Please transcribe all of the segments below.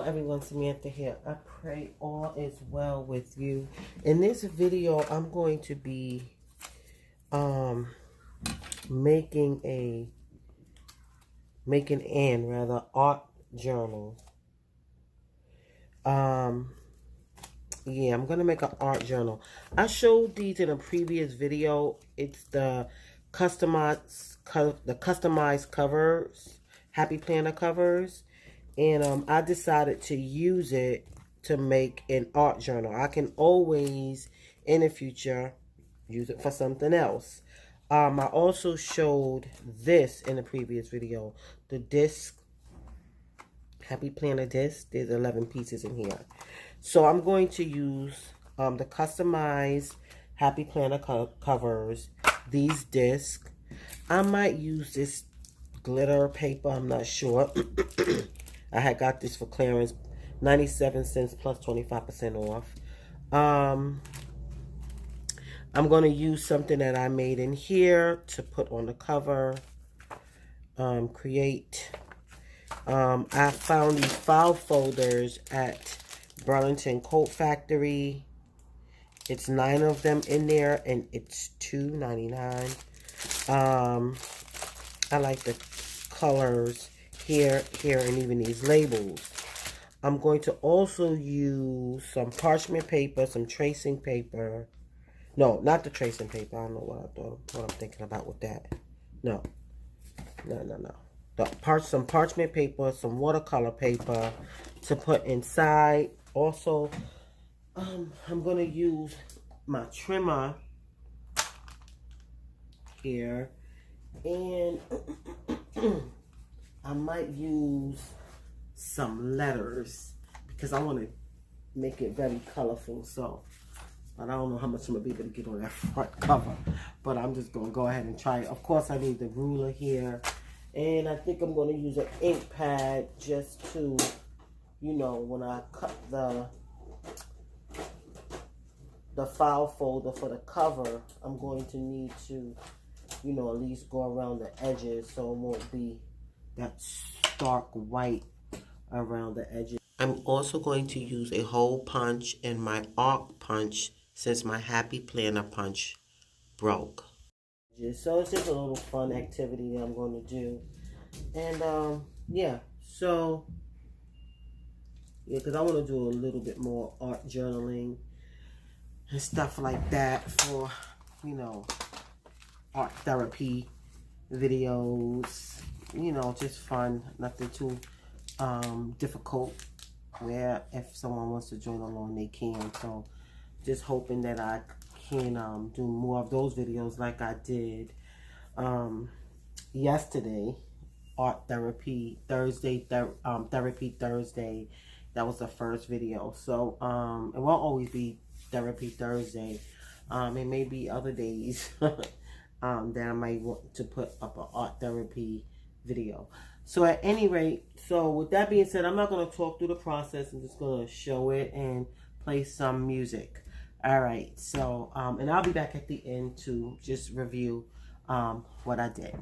everyone, Samantha here. I pray all is well with you. In this video, I'm going to be making an art journal. Yeah, I'm gonna make an art journal. I showed these in a previous video. It's the customized covers, Happy Planner covers. And I decided to use it to make an art journal. I can always, in the future, use it for something else. I also showed this in the previous video. The disc, Happy Planner disc. There's 11 pieces in here. So I'm going to use the customized Happy Planner covers, these discs. I might use this glitter paper. I'm not sure. I had got this for clearance, 97 cents plus 25% off. I'm going to use something that I made in here to put on the cover. I found these file folders at Burlington Coat Factory. It's 9 of them in there, and it's $2.99. I like the colors here, and even these labels. I'm going to also use some parchment paper, some tracing paper. No, not the tracing paper. I don't know what I'm thinking about with that. No. Some parchment paper, some watercolor paper to put inside. Also, I'm going to use my trimmer here, and I might use some letters because I want to make it very colorful. So, but I don't know how much I'm going to be able to get on that front cover. But I'm just going to go ahead and try it. Of course, I need the ruler here. And I think I'm going to use an ink pad just to, you know, when I cut the file folder for the cover, I'm going to need to, you know, at least go around the edges so it won't be that stark white around the edges. I'm also going to use a hole punch and my arc punch since my Happy Planner punch broke. So it's just a little fun activity that I'm going to do. And yeah, so yeah, because I want to do a little bit more art journaling and stuff like that for, you know, art therapy videos. You know, just fun, nothing too difficult, where if someone wants to join along, they can. So just hoping that I can do more of those videos like I did yesterday, Art Therapy Thursday, Therapy Thursday. That was the first video. So it won't always be Therapy Thursday. It may be other days that I might want to put up an art therapy video. So at any rate, so with that being said, I'm not going to talk through the process. I'm just going to show it and play some music. All right, so and I'll be back at the end to just review what I did.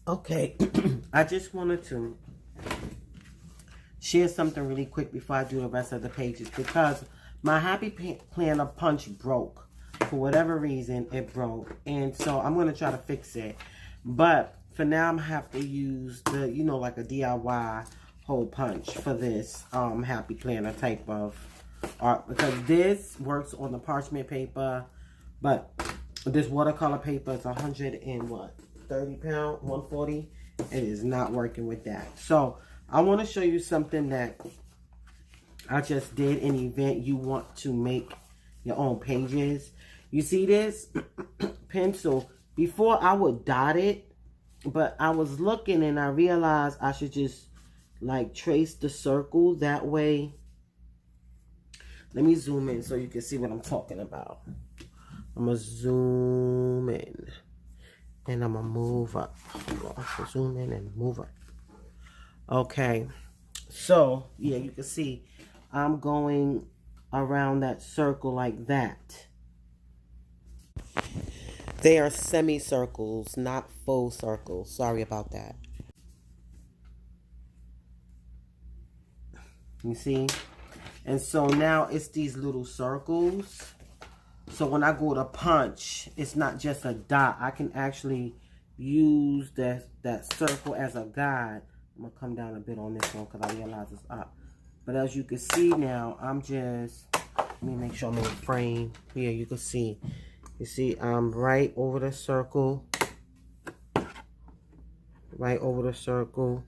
Okay, I just wanted to share something really quick before I do the rest of the pages, because my Happy Planner punch broke. For whatever reason, it broke. And so I'm going to try to fix it. But for now, I'm going to have to use the, you know, like a DIY hole punch for this Happy Planner type of art. Because this works on the parchment paper. But this watercolor paper is 100 and what? 30 pound, 140. It is not working with that. So I want to show you something that I just did an event. You want to make your own pages. You see this pencil? Before I would dot it, but I was looking and I realized I should just like trace the circle that way. Let me zoom in so you can see what I'm talking about. I'm going to zoom in and I'm going to move up. Zoom in and move up. Okay. So, yeah, you can see I'm going around that circle like that. They are semicircles, not full circles. Sorry about that. You see? And so now it's these little circles. So when I go to punch, it's not just a dot. I can actually use that circle as a guide. I'm going to come down a bit on this one because I realize it's up. But as you can see now, I'm just, let me make sure I'm in the frame. Here, you can see. You see, I'm right over the circle. Right over the circle.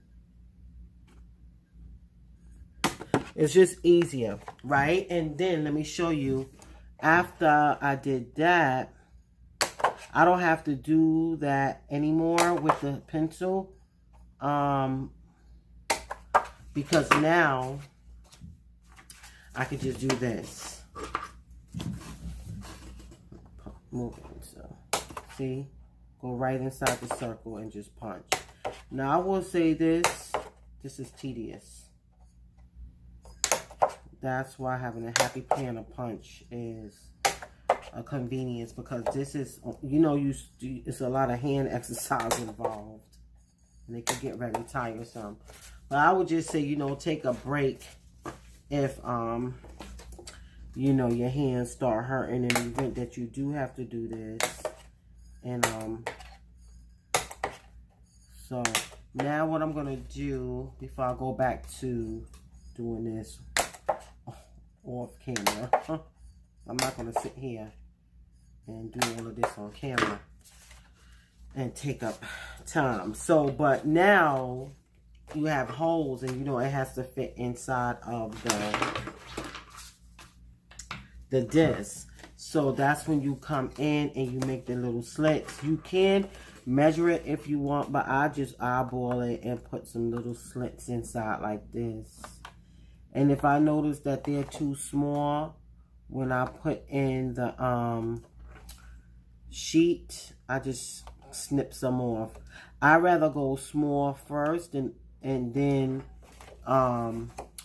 It's just easier, right? And then let me show you, after I did that, I don't have to do that anymore with the pencil. Because now I can just do this. Moving, so see, go right inside the circle and just punch. Now I will say this is tedious. That's why having a Happy Planner punch is a convenience, because this is, you know, it's a lot of hand exercise involved and it can get very tiresome. But I would just say, you know, take a break if you know, your hands start hurting in the event that you do have to do this. And so now what I'm gonna do before I go back to doing this off camera, I'm not gonna sit here and do all of this on camera and take up time. So, but now you have holes, and you know it has to fit inside of the disc. So that's when you come in and you make the little slits. You can measure it if you want, but I just eyeball it and put some little slits inside like this. And if I notice that they're too small, when I put in the sheet, I just snip some off. I'd rather go small first and then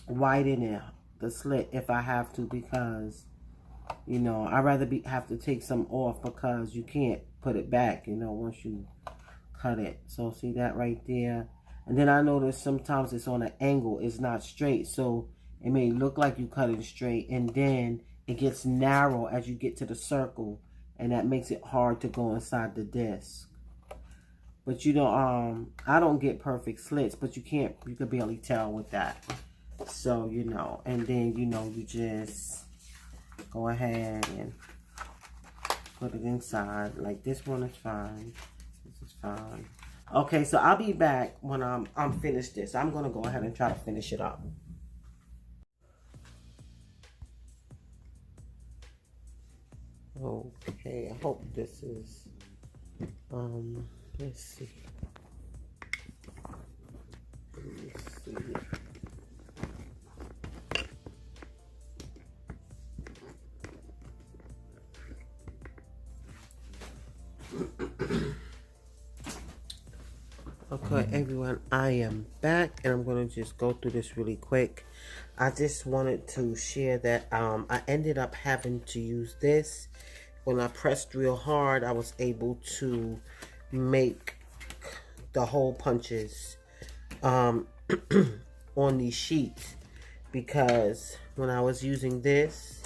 widen the slit if I have to, because you know, I'd rather have to take some off, because you can't put it back, you know, once you cut it. So see that right there? And then I notice sometimes it's on an angle, it's not straight. So it may look like you cut it straight, and then it gets narrow as you get to the circle, and that makes it hard to go inside the disc. But you know, I don't get perfect slits, but you can barely tell with that. So, you know, and then, you know, you just go ahead and put it inside. Like this one is fine. This is fine. Okay, so I'll be back when I'm finished this. I'm gonna go ahead and try to finish it up. Okay, I hope this is let's see. Let's see. Okay, everyone, I am back, and I'm going to just go through this really quick. I just wanted to share that I ended up having to use this. When I pressed real hard, I was able to make the hole punches on these sheets, because when I was using this,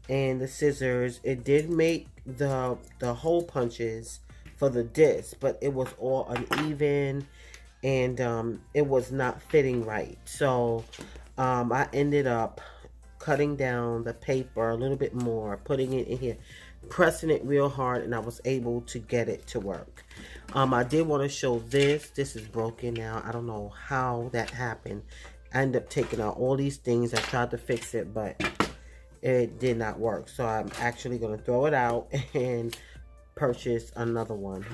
and the scissors. It did make the hole punches for the disc, but it was all uneven, and it was not fitting right. So I ended up cutting down the paper a little bit more, putting it in here, pressing it real hard, and I was able to get it to work. I did want to show this. This is broken now. I don't know how that happened. I ended up taking out all these things. I tried to fix it, but it did not work. So I'm actually going to throw it out and purchase another one.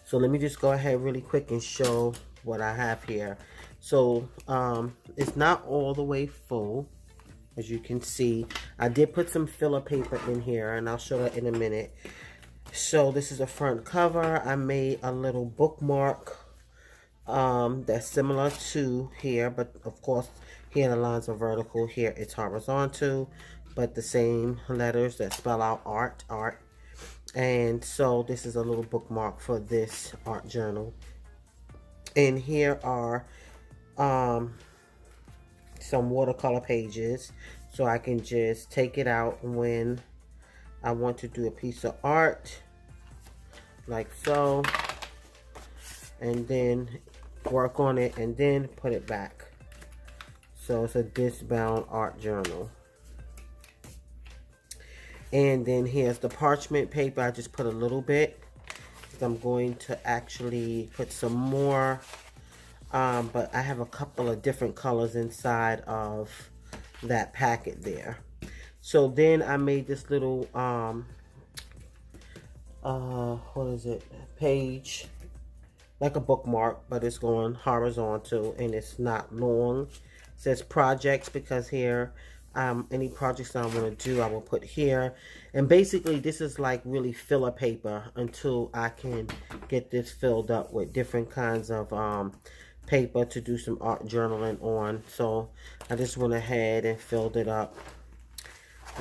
So let me just go ahead really quick and show what I have here. So it's not all the way full, as you can see. I did put some filler paper in here, and I'll show that in a minute. So this is a front cover. I made a little bookmark that's similar to here, but of course here the lines are vertical, here it's horizontal, but the same letters that spell out art. And so this is a little bookmark for this art journal. And here are some watercolor pages, so I can just take it out when I want to do a piece of art, like so, and then work on it and then put it back. So it's a disc-bound art journal. And then here's the parchment paper. I just put a little bit. I'm going to actually put some more, but I have a couple of different colors inside of that packet there. So then I made this little what is it, page, like a bookmark, but it's going horizontal and it's not long. It says projects because here any projects that I want to do, I will put here. And basically this is like really filler paper until I can get this filled up with different kinds of paper to do some art journaling on. So I just went ahead and filled it up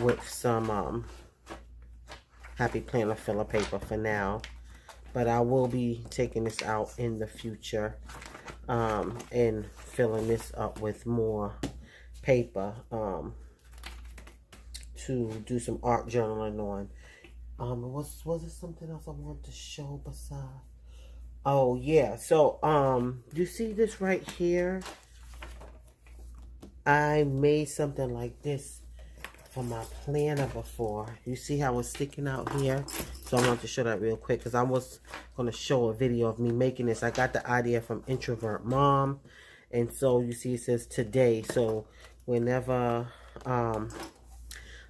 with some Happy Planner filler paper for now, but I will be taking this out in the future and filling this up with more paper to do some art journaling on. Was there something else I wanted to show besides? Oh yeah, so you see this right here? I made something like this for my planner before. You see how it's sticking out here? So I want to show that real quick because I was going to show a video of me making this. I got the idea from Introvert Mom, and so you see it says today. So whenever I'm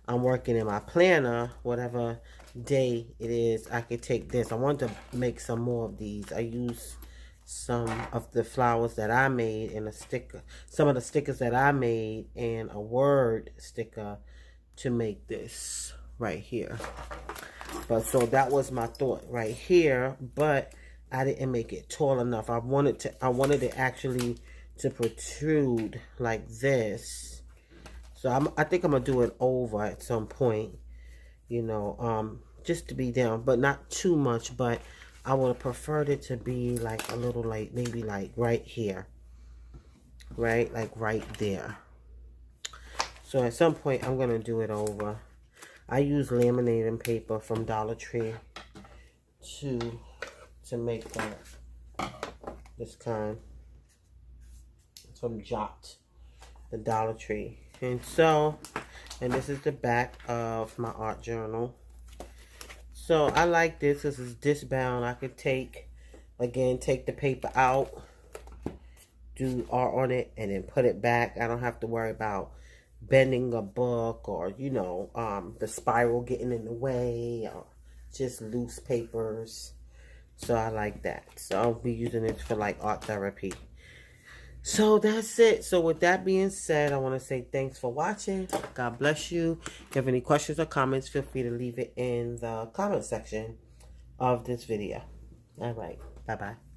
working in my planner, whatever day it is, I could take this. I want to make some more of these. I use some of the flowers that I made and a sticker, some of the stickers that I made, and a word sticker to make this right here. But so that was my thought right here, but I didn't make it tall enough. I wanted it actually to protrude like this. So I think I'm gonna do it over at some point, you know, just to be down, but not too much. But I would have preferred it to be like a little, like maybe like right here, right, like right there. So at some point I'm gonna do it over. I use laminating paper from Dollar Tree to make that, this kind, from Jot, the Dollar Tree. And so, and this is the back of my art journal. So I like this. This is disc bound. I could take the paper out, do art on it, and then put it back. I don't have to worry about bending a book or, you know, the spiral getting in the way, or just loose papers. So I like that. So I'll be using it for like art therapy. So that's it. So with that being said, I want to say thanks for watching. God bless you. If you have any questions or comments, feel free to leave it in the comment section of this video. All right. Bye-bye.